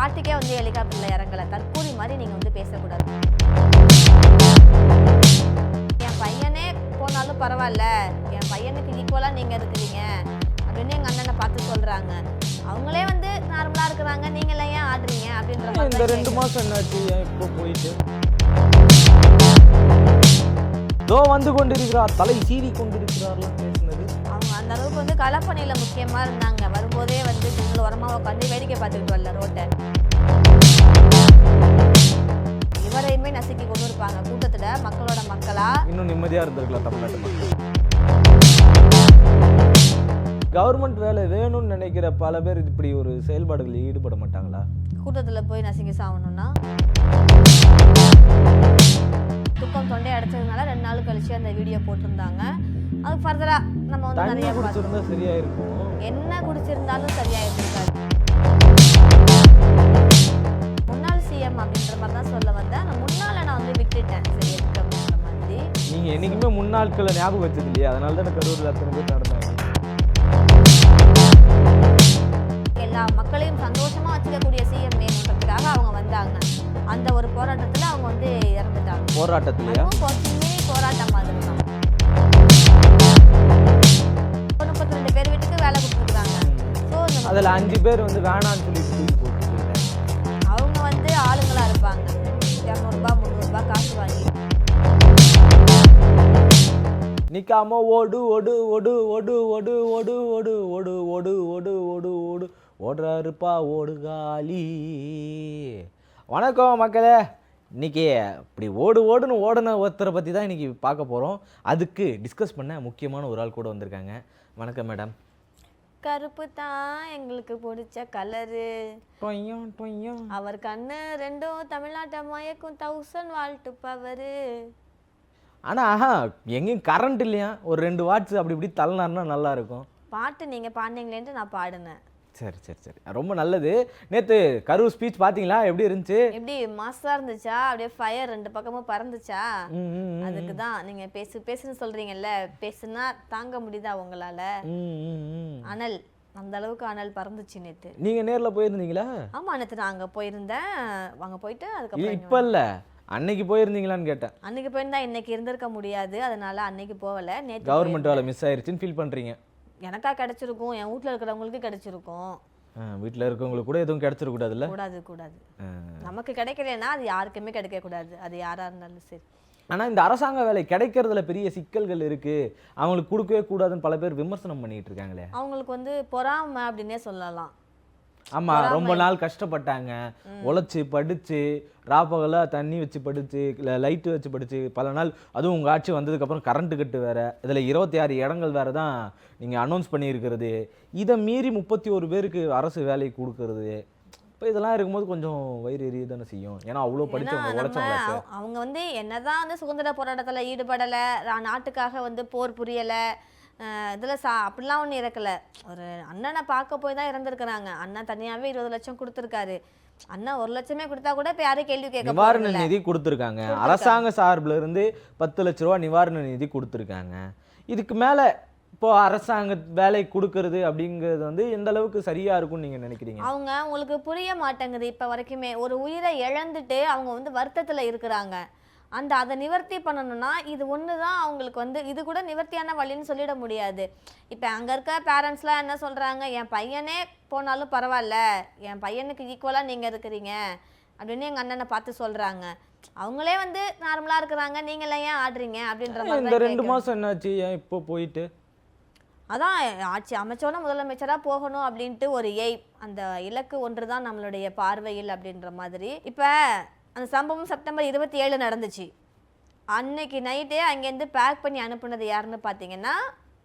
பாட்டுக்கே வந்து ஹெலிகாப்டர்ல இறங்கல. தற்கூரி மாதிரி நீங்க வந்து பேசக்கூடாது. என் பையனே போனாலும் பரவாயில்ல, என் பையனுக்கு ஈக்குவலா நீங்க இருக்கிறீங்க அப்படின்னு எங்க அண்ணனை பார்த்து சொல்றாங்க. அவங்களே வந்து நார்மலா இருக்கிறாங்க, நீங்களே ஏன் ஆடுறீங்க அப்படின்ற மாதிரி. இந்த 2 மாசம் என்னாச்சு? ஏன் இப்போ போயிட்டு தோ வந்து கொண்டிருக்கிறார், தலை சீவி கொண்டிருக்கிறார்லாம் பேசுனது. அவங்க அந்த அளவுக்கு வந்து களப்பணியில முக்கியமா இருந்தாங்க. வரும்போதே வந்து நீங்களும் உரமா உட்காந்து வேடிக்கை பார்த்துக்கிட்டு வரல ரோட்டை. இவரையுமே நசுக்கி கொண்டு இருப்பாங்க கூட்டத்துல, மக்களோட மக்களா. இன்னும் நிம்மதியா இருந்திருக்கலாம் தமிழ்நாட்டு மக்கள். கவர்மெண்ட் வேலை வேணும்னு நினைக்கிற பல பேர் இப்படி ஒரு செயல்பாடுகளில் ஈடுபட மாட்டாங்களா? கூட்டத்துல போய் நசுங்கி சாவணும்னா துக்கம் தொண்டை அடைச்சதுனால 2 நாள் கழிச்சு அந்த வீடியோ போட்டிருந்தாங்க. அது ஃபர்தரா நம்ம வந்து தண்ணி நிறைய குடிச்சிருந்தா சரியா இருக்கும். என்ன குடிச்சிருந்தாலும் சரியா இருக்காது. முன்னாள் சிஎம் அப்படின்ற மாதிரி தான் சொல்ல வந்தேன். நான் முன்னால நான் வந்து விட்டுட்டேன் சரி எதுக்கு அப்படின்ற மாதிரி. நீங்க என்னைக்குமே முன்னாட்களை ஞாபகம் வச்சது இல்லையா? அதனால தான் கரூரில் அத்தனை பேர் நடந்தாங்க. எல்லா மக்களையும் சந்தோஷமா வச்சுக்கக்கூடிய சிஎம் வேணுன்றதுக்காக அவங்க வந்தாங்க. அந்த ஒரு போராட்டத்துல அவங்க வந்து இறந்துட்டாங்க. போராட்டத்திலயா? போராட்டம் மாதிரி தான். 32 பேர் வீட்டுக்கு வேலை கொடுத்துருக்காங்க. அதில் 5 பேர் வந்து வேணான்னு சொல்லிட்டு தூக்கி போட்டு போயிட்டாங்க. அவங்க வந்து ஆளுங்களா இருப்பாங்க. 200 ரூபாய் 300 ரூபாய் காசு வாங்கி நிக்காம ஓடு ஓடு ஓடு ஓடு ஓடு ஓடு ஓடு ஓடு ஓடு ஓடு ஓடு ஓடு ஓடுறாருப்பா ஓடுகாலி. வணக்கம் மக்களே. இன்னைக்கு இப்படி ஓடு ஓடுன்னு ஓடுன ஒருத்தரை பற்றி தான் இன்னைக்கு பார்க்க போகிறோம். அதுக்கு டிஸ்கஸ் பண்ண முக்கியமான ஒரு ஆள் கூட வந்திருக்காங்க. வணக்கம் மேடம். கருப்பு தான் எங்களுக்கு பிடிச்ச கலரு. டொய்யும் டொய்யும். அவர் கண்ணு ரெண்டும் தமிழ்நாட்டை மயக்கும் 1000 வால்ட் பவரு. ஆனால் எங்கேயும் கரண்ட் இல்லையா? ஒரு 2 வாட்ஸ் அப்படி இப்படி தள்ளினார்னா நல்லா இருக்கும். பாட்டு நீங்கள் பாடினீங்களேன்ட்டு நான் பாடினேன். சரி சரி சரி, ரொம்ப நல்லது. நேற்று கரூர் ஸ்பீச் பார்த்தீங்களா? எப்படி இருந்துச்சு? எப்படி மாசா இருந்துச்சா? அப்படியே ஃபயர் 2 பக்கமும் பறந்துச்சா? அதுக்கு தான் நீங்க பேசுன்னு சொல்றீங்கல்ல, பேசுனா தாங்க முடியுதா உங்களால? அனல் அந்த அளவுக்கு அனல் பறந்துச்சு நேற்று. நீங்க நேர்ல போயிருந்தீங்களா? ஆமா, நேற்று நான் அங்க போயிருந்தேன். அங்க போயிட்டு அதுக்கப்புறம் இப்ப இல்ல, அன்னைக்கு போயிருந்தீங்களான்னு கேட்டேன். அன்னைக்கு போயிருந்தா இன்னைக்கு இருந்திருக்க முடியாது, அதனால அன்னைக்கு போகல. நேற்று கவர்மெண்ட் வேலை மிஸ் ஆயிருச்சுன்னு ஃபீல் பண்றீங்க? எனக்கா கிடைச்சிருக்கும், என் வீட்டில் இருக்கிறவங்களுக்கு கிடைச்சிருக்கும். வீட்டில் இருக்கவங்களுக்கு கூட எதுவும் கிடைச்சிடக்கூடாதுல்ல? கூடாது கூடாது. நமக்கு கிடைக்கலன்னா அது யாருக்குமே கிடைக்க கூடாது, அது யாரா இருந்தாலும் சரி. ஆனால் இந்த அரசாங்க வேலை கிடைக்கிறதுல பெரிய சிக்கல்கள் இருக்கு, அவங்களுக்கு கொடுக்கவே கூடாதுன்னு பல பேர் விமர்சனம் பண்ணிட்டு இருக்காங்களே. அவங்களுக்கு வந்து பொறாமை அப்படின்னே சொல்லலாம். ஆமா, ரொம்ப நாள் கஷ்டப்பட்டாங்க, உழைச்சி படிச்சு ராப்பகலா தண்ணி வச்சு படிச்சு லைட்டு வச்சு படிச்சு பல நாள். அதுவும் உங்கள் ஆட்சி வந்ததுக்கப்புறம் கரண்ட் கட்டு வேற, இதில் 26 இடங்கள் வேற தான் நீங்கள் அனௌன்ஸ் பண்ணியிருக்கிறது. இதை மீறி 31 பேருக்கு அரசு வேலை கொடுக்கறது. இப்போ இதெல்லாம் இருக்கும்போது கொஞ்சம் வயிறு எரிய தானே செய்யும். ஏன்னா அவ்வளோ படிச்சவங்க உழைச்சவங்க. அவங்க வந்து என்னதான் வந்து சுதந்திர போராட்டத்தில் ஈடுபடலை, நாட்டுக்காக வந்து போர் புரியலை, இதில் அப்படிலாம் ஒன்றும் இறக்கலை. ஒரு அண்ணனை பார்க்க போய் தான் இறந்துருக்குறாங்க. அண்ணன் தனியாகவே 20 லட்சம் கொடுத்துருக்காரு. அண்ணா 1 லட்சமே கொடுத்தா கூட இப்போ யாரும் கேள்வி கேட்க நிவாரண நிதி கொடுத்துருக்காங்க. அரசாங்க சார்பில் இருந்து 10 லட்ச ரூபா நிவாரண நிதி கொடுத்துருக்காங்க. இதுக்கு மேலே இப்போ அரசாங்க வேலை கொடுக்கறது அப்படிங்கிறது வந்து எந்த அளவுக்கு சரியா இருக்கும்னு நீங்க நினைக்கிறீங்க? உங்களுக்கு புரிய மாட்டேங்குது. இப்போ வரைக்குமே ஒரு உயிரை இழந்துட்டு அவங்க வந்து வருத்தத்தில் இருக்கிறாங்க. அதை நிவர்த்தி பண்ணணும்னா இது ஒன்று தான் அவங்களுக்கு வந்து, இது கூட நிவர்த்தியான வழின்னு சொல்லிட முடியாது. இப்போ அங்கே இருக்க பேரண்ட்ஸ்லாம் என்ன சொல்கிறாங்க, என் பையனே போனாலும் பரவாயில்ல, என் பையனுக்கு ஈக்குவலாக நீங்கள் இருக்கிறீங்க அப்படின்னு எங்கள் அண்ணனை பார்த்து சொல்கிறாங்க. அவங்களே வந்து நார்மலாக இருக்கிறாங்க, நீங்களே ஏன் ஆடுறீங்க அப்படின்ற மாதிரி. இந்த 2 மாதம் என்னாச்சு? ஏன் இப்போ போயிட்டு? அதான் ஆட்சி அமைச்சோன்னா முதலமைச்சராக போகணும் அப்படின்ட்டு ஒரு அந்த இலக்கு ஒன்று தான் நம்மளுடைய பார்வையில் அப்படின்ற மாதிரி. இப்போ அந்த சம்பவம் செப்டம்பர் 27 நடந்துச்சு. அன்னைக்கு நைட்டே அங்கேருந்து பேக் பண்ணி அனுப்புனது யாருன்னு பார்த்தீங்கன்னா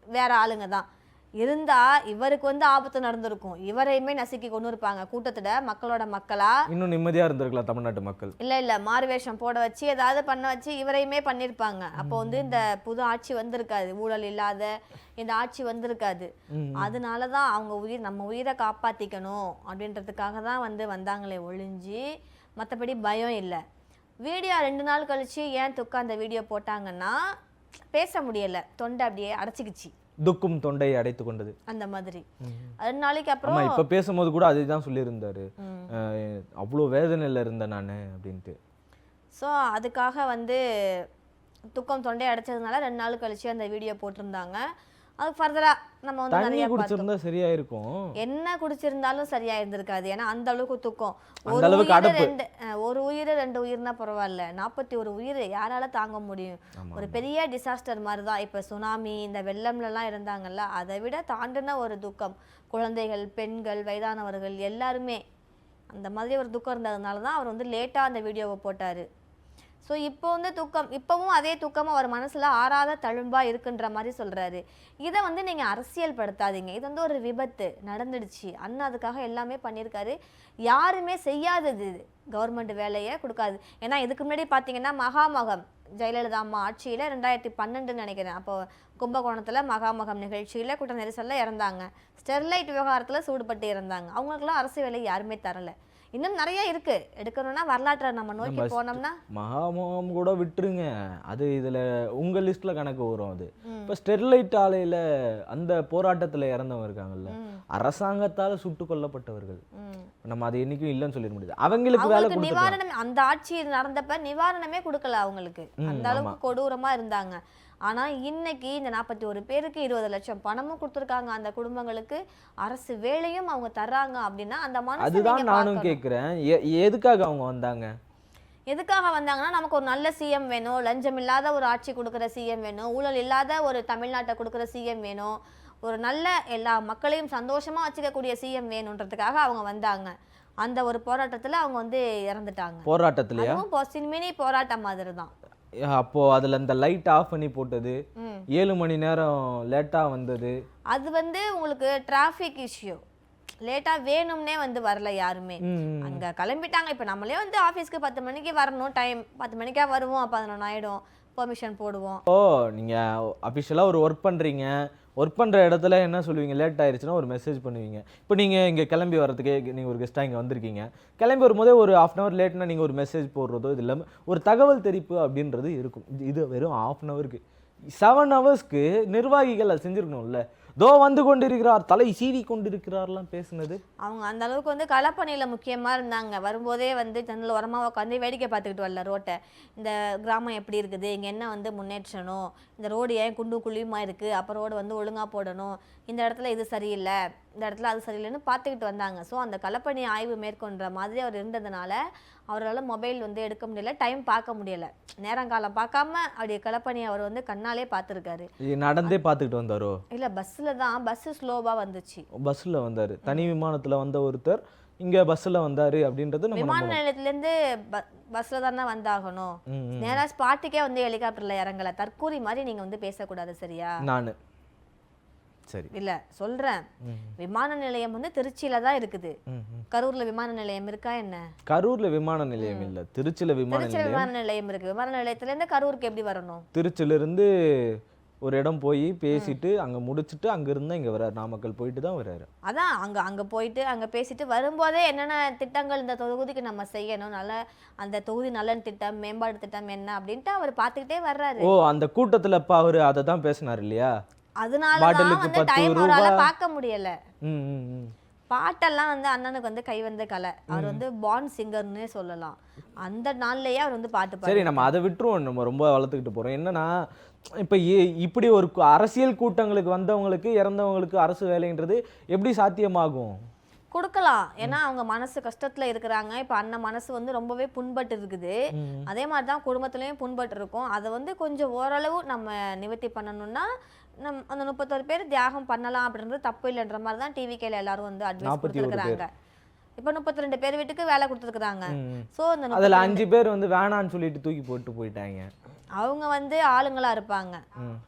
வேற ஆளுங்க தான் இருந்தா இவருக்கு வந்து ஆபத்து நடந்திருக்கும். இவரையுமே நசுக்கி கொண்டு இருப்பாங்க கூட்டத்துல, மக்களோட மக்களா. இன்னும் நிம்மதியா இருந்திருக்கலாம் தமிழ்நாட்டு மக்கள். இல்ல மாறுவேஷம் போட வச்சு ஏதாவது பண்ண வச்சு இவரையுமே பண்ணிருப்பாங்க. அப்போ வந்து இந்த புது ஆட்சி வந்திருக்காது, ஊழல் இல்லாத இந்த ஆட்சி வந்திருக்காது. அதனாலதான் அவங்க நம்ம உயிரை காப்பாத்திக்கணும் அப்படின்றதுக்காக தான் வந்தாங்களே ஒழிஞ்சு மற்றபடி பயம் இல்லை. வீடியோ 2 நாள் கழிச்சு ஏன் துக்கா அந்த வீடியோ போட்டாங்கன்னா பேச முடியலை, தொண்டை அப்படியே அடைச்சிக்கிச்சு. துக்கும் தொண்டையை அடைத்து கொண்டது அந்த மாதிரி 2 நாளைக்கு அப்புறம் ஆமா, இப்ப பேசும்போது கூட அதுதான் சொல்லியிருந்தாரு. அவ்வளோ வேதனையில இருந்தேன் நானு அப்படின்ட்டு. ஸோ அதுக்காக வந்து துக்கம் தொண்டை அடைச்சதுனால 2 நாள் கழிச்சு அந்த வீடியோ போட்டிருந்தாங்க. அது ஃபர்தரா நம்ம வந்து தண்ணி நிறைய பார்த்தோம். குடிச்சிருந்தா சரியா இருக்கும். என்ன குடிச்சிருந்தாலும் சரியா இருந்திருக்காது. ஏன்னா அந்த அளவுக்கு துக்கம். அந்த அளவுக்கு அடப்பு. ஒரு உயிர் 2 உயிர்னா பரவாயில்ல, 41 உயிர் யாரால தாங்க முடியும்? ஒரு பெரிய டிசாஸ்டர் மாதிரி தான். இப்போ சுனாமி இந்த வெள்ளம்லாம் இருந்தாங்கல்ல, அதை விட தாண்டின ஒரு துக்கம். குழந்தைகள், பெண்கள், வயதானவர்கள் எல்லாருமே அந்த மாதிரி ஒரு துக்கம் இருந்ததுனால தான் அவர் வந்து லேட்டாக அந்த வீடியோவை போட்டார். ஸோ இப்போ வந்து துக்கம், இப்போவும் அதே துக்கம் அவர் மனசில் ஆறாத தழும்பா இருக்குன்ற மாதிரி சொல்கிறாரு. இதை வந்து நீங்கள் அரசியல் படுத்தாதீங்க. இது வந்து ஒரு விபத்து நடந்துடுச்சு. அண்ணா அதுக்காக எல்லாமே பண்ணியிருக்காரு. யாருமே செய்யாதது இது. கவர்மெண்ட் வேலையை கொடுக்காது. ஏன்னா இதுக்கு முன்னாடி பார்த்தீங்கன்னா மகாமகம் ஜெயலலிதா அம்மா ஆட்சியில் 2012 நினைக்கிறேன். அப்போ கும்பகோணத்தில் மகாமகம் நிகழ்ச்சியில் கூட்ட நெரிசலில் இறந்தாங்க. ஸ்டெர்லைட் விவகாரத்தில் சூடுபட்டு இறந்தாங்க. அவங்களுக்குலாம் அரசு வேலை யாருமே தரலை. இன்னும் நிறைய இருக்கு எடுக்கணும்னா, வரலாற்றை நம்ம நோக்கி போனோம்னா. மகாமகம் கூட விட்டுருங்க, அது இதுல உங்க லிஸ்ட்ல கணக்கு வரும். அது இப்ப ஸ்டெர்லைட் ஆலையில அந்த போராட்டத்துல இறந்தவங்க இருக்காங்கல்ல, அரசாங்கத்தால சுட்டு கொல்லப்பட்டவர்கள். நம்ம அது என்னைக்கும் இல்லைன்னு சொல்லிட முடியாது. அவங்களுக்கு வேலை நிவாரணம், அந்த ஆட்சி நடந்தப்ப நிவாரணமே கொடுக்கல அவங்களுக்கு. அந்த அளவுக்கு கொடூரமா இருந்தாங்க. ஆனா இன்னைக்கு இந்த 41 பேருக்கு 20 லட்சம் பணமும் கொடுத்துருக்காங்க. அந்த குடும்பங்களுக்கு அரசு வேலையும் அவங்க தர்றாங்க அப்படின்னா அந்த மனசு. அதுதான் நானும் கேட்கிறேன், எதுக்காக அவங்க வந்தாங்க? எதுக்காக வந்தாங்கன்னா, நமக்கு ஒரு நல்ல சிஎம் வேணும், லஞ்சம் இல்லாத ஒரு ஆட்சி கொடுக்குற சிஎம் வேணும், ஊழல் இல்லாத ஒரு தமிழ்நாட்டை கொடுக்குற சிஎம் வேணும், ஒரு நல்ல எல்லா மக்களையும் சந்தோஷமா வச்சுக்கக்கூடிய சிஎம் வேணுன்றதுக்காக அவங்க வந்தாங்க. அந்த ஒரு போராட்டத்துல அவங்க வந்து இறந்துட்டாங்க. போராட்டத்திலயா? அதுவும் மினி போராட்டம் மாதிரி தான். அப்போ அதுல இந்த லைட் ஆஃப் பண்ணி போட்டது, 7 மணி நேரம் லேட்டா வந்தது, அது வந்து உங்களுக்கு டிராஃபிக் இஷ்யூ. லேட்டா வேணும்னே வந்து வரல யாருமே. அங்க கிளம்பிட்டாங்க. இப்ப நம்மளே வந்து ஆபீஸ்க்கு 10 மணிக்கு வரணும், டைம் 10 மணிக்கா வருவோம், 11 ஆயிடும், பெர்மிஷன் போடுவோம். ஓ நீங்க அபிஷியலா ஒரு ஒர்க் பண்றீங்க, ஒர்க் பண்ணுற இடத்துல என்ன சொல்லுவீங்க? லேட் ஆயிடுச்சுன்னா ஒரு மெசேஜ் பண்ணுவீங்க. இப்போ நீங்கள் இங்கே கிளம்பி வரதுக்கே நீங்கள் ஒரு கெஸ்ட்டாக இங்கே வந்திருக்கீங்க, கிளம்பி வரும்போதே ஒரு 1/2 hour லேட்னா நீங்கள் ஒரு மெசேஜ் போடுறதோ இது இல்லாமல் ஒரு தகவல் தெரிவிப்பு அப்படின்றது இருக்கும். இது வெறும் 1/2 hourக்கு 7 hours நிர்வாகிகள் அது செஞ்சுருக்கணும்ல. தோ வந்து கொண்டிருக்கிறார், தலை சீவி கொண்டிருக்கிறார்லாம் பேசுனது. அவங்க அந்த அளவுக்கு வந்து களப்பணியில் முக்கியமாக இருந்தாங்க. வரும்போதே வந்து ஜன்னல் உரமாக உட்காந்து வேடிக்கை பார்த்துக்கிட்டு வரல ரோட்டை. இந்த கிராமம் எப்படி இருக்குது, இங்கே என்ன வந்து முன்னேற்றணும், இந்த ரோடு ஏன் குண்டும் குழியுமா இருக்குது, அப்போ ரோடு வந்து ஒழுங்காக போடணும், இந்த இடத்துல இது சரியில்லை, இந்த இடத்துல அது சரியில்லைன்னு பார்த்துக்கிட்டு வந்தாங்க. ஸோ அந்த களப்பணி ஆய்வு மேற்கொண்ட மாதிரி அவர் இருந்ததுனால அவரால் மொபைல் வந்து எடுக்க முடியல, டைம் பார்க்க முடியலை. நேரங்காலம் பார்க்காம அப்படி களப்பணி அவர் வந்து கண்ணாலே பார்த்துருக்காரு. நடந்தே பார்த்துக்கிட்டு வந்தாரோ? இல்லை, பஸ்ஸில் தான். பஸ்ஸு ஸ்லோவாக வந்துச்சு. பஸ்ஸில் வந்தார், தனி விமானத்தில் வந்த ஒருத்தர் இங்கே பஸ்ஸில் வந்தார் அப்படின்றது. விமான நிலையத்துலேருந்து பஸ்ஸில் தானே வந்தாகணும். நேராக ஸ்பாட்டுக்கே வந்து ஹெலிகாப்டரில் இறங்கலை. தற்கூரி மாதிரி நீங்கள் வந்து பேசக்கூடாது, சரியா? நான் சரி இல்ல சொல்றேன். விமான நிலையம் வந்து திருச்சியில தான் இருக்குது. கரூர்ல விமான நிலையம் இருக்கா என்ன? கரூர்ல விமான நிலையம் இல்ல, திருச்சியில விமான நிலையம் இருக்கு. விமான நிலையத்துல இருந்து கரூருக்கு எப்படி வரணும்? திருச்சியில இருந்து ஒரு இடம் போய் பேசிட்டு அங்க முடிச்சிட்டு அங்க இருந்தா இங்க வராரு, நாமக்கல் போயிட்டு தான் வராரு. அதான் அங்க போயிட்டு அங்க பேசிட்டு வரும்போதே என்னென்ன திட்டங்கள் இந்த தொகுதிக்கு நம்ம செய்யணும், நல்ல அந்த தொகுதி நலன் திட்டம், மேம்பாடு திட்டம் என்ன அப்படின்ட்டு அவர் பார்த்துக்கிட்டே வர்றாரு. ஓ அந்த கூட்டத்துல இப்ப அவரு அதை தான் பேசினார் இல்லையா? அதனாலதான் வந்து டைம் அவரால பார்க்க முடியல. பாட்டெல்லாம் வந்து அண்ணனுக்கு வந்து கை வந்த கலை. அவர் வந்து பாண்ட் சிங்கர்னே சொல்லலாம். அந்த நாள்லயே அவர் வந்து பாட்டு. சரி, நம்ம அதை விட்டுருவோம், நம்ம ரொம்ப வளர்த்துக்கிட்டு போறோம். என்னன்னா இப்ப இப்படி ஒரு அரசியல் கூட்டங்களுக்கு வந்தவங்களுக்கு இறந்தவங்களுக்கு அரசு வேலைன்றது எப்படி சாத்தியமாகும்? கொடுக்கலாம். ஏன்னா அவங்க மனசு கஷ்டத்துல இருக்கிறாங்க. இப்ப அண்ணன் மனசு வந்து ரொம்பவே புண்பட்டு இருக்குது. அதே மாதிரிதான் குடும்பத்திலயும் புண்பட்டு இருக்கும். அதை வந்து கொஞ்சம் ஓரளவு நம்ம நிவர்த்தி பண்ணணும்னா அந்த 31 பேர் தியாகம் பண்ணலாம் அப்படின்றது தப்பு இல்லைன்ற மாதிரி தான் டிவிகேல எல்லாரும் வந்து அட்வைஸ் கொடுத்துருக்காங்க. இப்ப 32 பேர் வீட்டுக்கு வேலை கொடுத்துருக்காங்க. சோ அதுல 5 பேர் வந்து வேணான்னு சொல்லிட்டு தூக்கி போட்டு போயிட்டாங்க. அவங்க வந்து ஆளுங்களா இருப்பாங்க.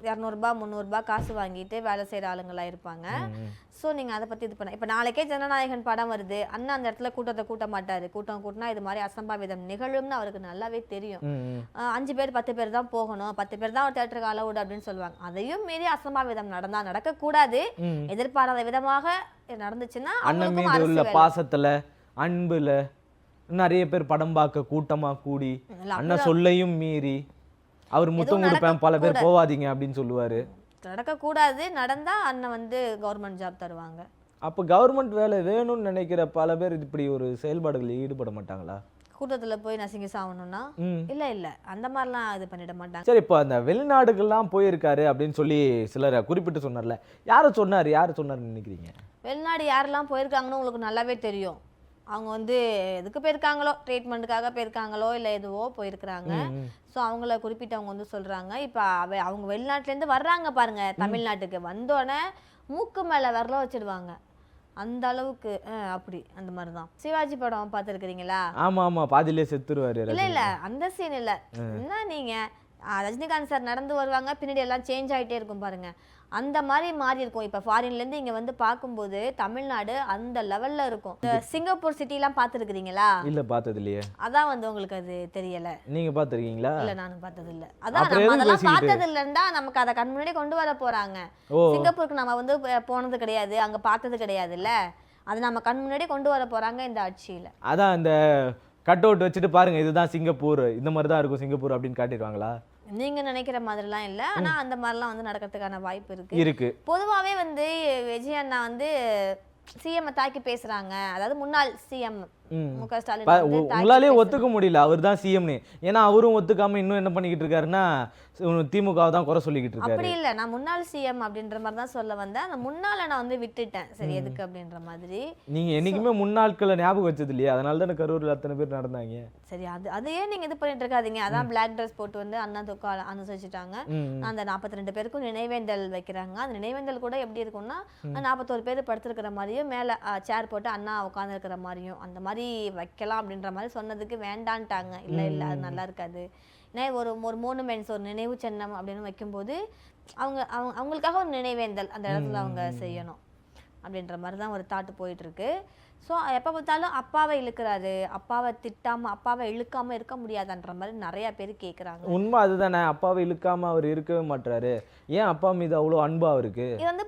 200 ரூபாய் 300 ரூபாய் காசு வாங்கிட்டு வேலை செய்யற ஆளுங்களா இருப்பாங்க. ஸோ நீங்க அதை பத்தி இது பண்ண. இப்ப நாளைக்கே ஜனநாயகன் படம் வருது. அண்ணா அந்த இடத்துல கூட்டத்தை கூட்ட மாட்டாரு. கூட்டம் கூட்டினா இது மாதிரி அசம்பாவிதம் நிகழும்னு அவருக்கு நல்லாவே தெரியும். 5 பேர் 10 பேர் தான் போகணும், 10 பேர் தான் ஒரு தியேட்டருக்கு அலவுட் அப்படின்னு சொல்லுவாங்க. அதையும் மீறி அசம்பாவிதம் நடந்தா நடக்கக்கூடாது. எதிர்பாராத விதமாக நடந்துச்சுன்னா அண்ணன் மீது உள்ள பாசத்துல அன்புல நிறைய பேர் படம் பார்க்க கூட்டமா கூடி அண்ணன் சொல்லையும் மீறி அவர் முத்தம் கொடுப்பேன் பல பேர் போவாதீங்க அப்படின்னு சொல்லுவாரு. நடக்கக்கூடாது, நடந்தா அண்ணன் வந்து கவர்மெண்ட் ஜாப் தருவாங்க. அப்போ கவர்மெண்ட் வேலை வேணும்னு நினைக்கிற பல பேர் இப்படி ஒரு செயல்பாடுகளில் ஈடுபட மாட்டாங்களா? கூட்டத்துல போய் நசுங்கி சாவணும்னா ம். இல்ல அந்த மாதிரிலாம் இது பண்ணிட மாட்டாங்க. சரி, இப்போ அந்த வெளிநாடுகள்லாம் போயிருக்காரு அப்படின்னு சொல்லி சிலரை குறிப்பிட்டு சொன்னார்ல, யார் சொன்னாருன்னு நினைக்கிறீங்க? வெளிநாடு யாரெல்லாம் போயிருக்காங்கன்னு உங்களுக்கு நல்லாவே தெரியும். அவங்க வந்து எதுக்கு போயிருக்காங்களோ, ட்ரீட்மெண்ட்டுக்காக போயிருக்காங்களோ இல்லை எதுவோ போயிருக்கிறாங்க. ஸோ அவங்கள குறிப்பிட்டு அவங்க வந்து சொல்கிறாங்க. இப்போ அவங்க வெளிநாட்டிலேருந்து வர்றாங்க பாருங்க தமிழ்நாட்டுக்கு, வந்தோடனே மூக்கு மேலே விரல வச்சிடுவாங்க. அந்த அளவுக்கு அப்படி அந்த மாதிரி தான். சிவாஜி படம் பார்த்துருக்கிறீங்களா? ஆமா பாதியிலே செத்துருவாரு. இல்லை அந்த சீன் இல்லை. என்ன நீங்கள் ரஜினிகாந்த் சார் நடந்து வருவாங்க, பின்னாடி எல்லாம் சேஞ்ச் ஆகிட்டே இருக்கும் பாருங்க. அந்த மாதிரி மாறி இருக்கும். இப்போ ஃபாரின்லேருந்து இங்கே வந்து பார்க்கும்போது தமிழ்நாடு அந்த லெவலில் இருக்கும். சிங்கப்பூர் சிட்டிலாம் பார்த்துருக்கிறீங்களா? இல்லை, பார்த்தது இல்லையே. அதான் வந்து உங்களுக்கு அது தெரியலை. நீங்கள் பார்த்துருக்கீங்களா? இல்லை, நானும் பார்த்தது இல்லை. அதான் நம்ம அதெல்லாம் பார்த்தது இல்லைன்னா நமக்கு அதை கண் முன்னாடி கொண்டு வர போகிறாங்க. சிங்கப்பூருக்கு நம்ம வந்து போனது கிடையாது, அங்கே பார்த்தது கிடையாதுல்ல, அது நம்ம கண் முன்னாடி கொண்டு வர போகிறாங்க இந்த ஆட்சியில். அதான் இந்த கட் அவுட் வச்சுட்டு பாருங்க, இதுதான் சிங்கப்பூர், இந்த மாதிரி தான் இருக்கும் சிங்கப்பூர் அப்படின்னு காட்டிடுவாங்களா? நீங்க நினைக்கிற மாதிரிலாம் இல்லை. ஆனா அந்த மாதிரிலாம் வந்து நடக்கிறதுக்கான வாய்ப்பு இருக்கு. பொதுவாகவே வந்து விஜய் அண்ணா வந்து சிஎம் தாக்கி பேசுறாங்க. அதாவது முன்னாள் சிஎம் முக ஸ்டாலின் உங்களாலே ஒத்துக்க முடியல அவர் தான் சிஎம்னு. ஏன்னா அவரும் ஒத்துக்காம இன்னும் என்ன பண்ணிக்கிட்டு இருக்காருன்னா திமுக தான் குறை சொல்லிக்கிட்டு இருக்காரு. அப்படி இல்லை, நான் முன்னாள் சிஎம் அப்படின்ற மாதிரி தான் சொல்ல வந்தேன். அந்த முன்னால நான் வந்து விட்டுட்டேன், சரி எதுக்கு அப்படின்ற மாதிரி. நீங்க என்னைக்குமே முன்னாட்களை ஞாபகம் வச்சது இல்லையா? அதனால தான் கரூரில் அத்தனை பேர் நடந்தாங்க. சரி, அதையே நீங்க இது பண்ணிட்டு இருக்காதீங்க. அதான் பிளாக் ட்ரெஸ் போட்டு வந்து அண்ணா தொக்கா அனுசரிச்சுட்டாங்க. அந்த 42 பேருக்கும் நினைவேந்தல் வைக்கிறாங்க. அந்த நினைவேந்தல் கூட எப்படி இருக்கும்னா 41 பேர் படுத்திருக்கிற மாதிரியும் மேலே சேர் போட்டு அண்ணா உட்காந்து இருக்கிற மாதிரியும் அந்த மாதிரி வைக்கலாம் அப்படின்ற மாதிரி சொன்னதுக்கு வேண்டான்ட்டாங்க. இல்லை அது நல்லா இருக்காது. ஏன்னா ஒரு மோனுமெண்ட்ஸ், ஒரு நினைவு சின்னம் அப்படின்னு வைக்கும்போது அவங்களுக்காக ஒரு நினைவேந்தல் அந்த இடத்துல அவங்க செய்யணும் அப்படின்ற மாதிரி தான் ஒரு தாட்டு போயிட்டு இருக்கு. ஸோ எப்போ பார்த்தாலும் அப்பாவை இழுக்கிறாரு, அப்பாவை திட்டாமல் அப்பாவை இழுக்காமல் இருக்க முடியாதுன்ற மாதிரி நிறையா பேர் கேட்குறாங்க. உண்மை அதுதானே, அப்பாவை இழுக்காமல் அவர் இருக்கவே மாட்டாரு. ஏன் அப்பா மீது அவ்வளோ அன்பா இருக்கு? இது வந்து